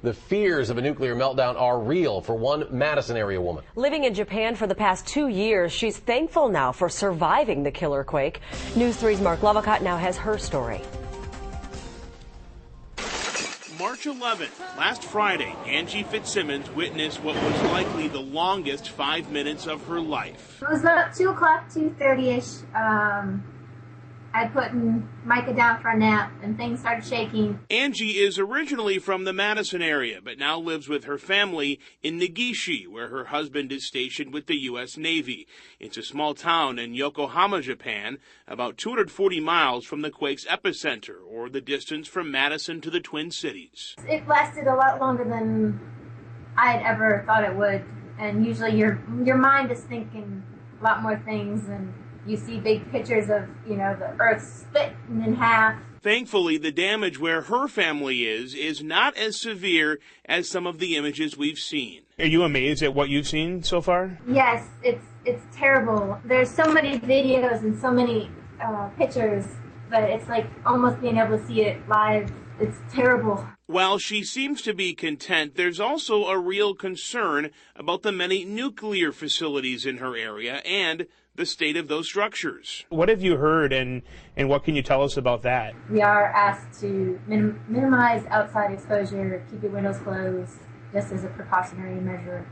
The fears of a nuclear meltdown are real for one Madison area woman. Living in Japan for the past 2 years, she's thankful now for surviving the killer quake. News 3's Mark Lovicott now has her story. March 11th, last Friday, Angie Fitzsimmons witnessed what was likely the longest 5 minutes of her life. It was about 2 o'clock, 2:30ish. I put Micah down for a nap, and things started shaking. Angie is originally from the Madison area, but now lives with her family in Negishi, where her husband is stationed with the U.S. Navy. It's a small town in Yokohama, Japan, about 240 miles from the quake's epicenter, or the distance from Madison to the Twin Cities. It lasted a lot longer than I had ever thought it would, and usually your mind is thinking a lot more things, and you see big pictures of, the earth splitting in half. Thankfully, the damage where her family is not as severe as some of the images we've seen. Are you amazed at what you've seen so far? Yes, it's terrible. There's so many videos and so many pictures, but it's like almost being able to see it live. It's terrible. While she seems to be content, there's also a real concern about the many nuclear facilities in her area and the state of those structures. What have you heard, and what can you tell us about that? We are asked to minimize outside exposure, keep your windows closed, just as a precautionary measure.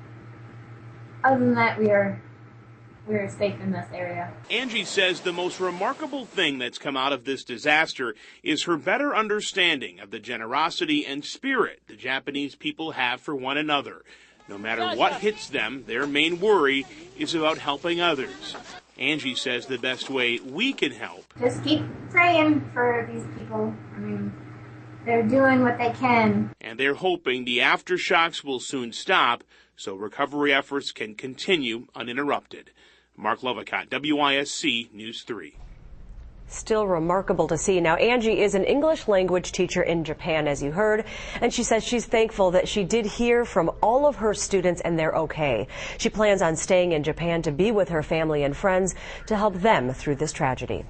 Other than that, we're safe in this area. Angie says the most remarkable thing that's come out of this disaster is her better understanding of the generosity and spirit the Japanese people have for one another. No matter what hits them, their main worry is about helping others. Angie says the best way we can help. Just keep praying for these people. They're doing what they can. And they're hoping the aftershocks will soon stop so recovery efforts can continue uninterrupted. Mark Lovicott, WISC News 3. Still remarkable to see. Now, Angie is an English language teacher in Japan, as you heard, and she says she's thankful that she did hear from all of her students and they're okay. She plans on staying in Japan to be with her family and friends to help them through this tragedy.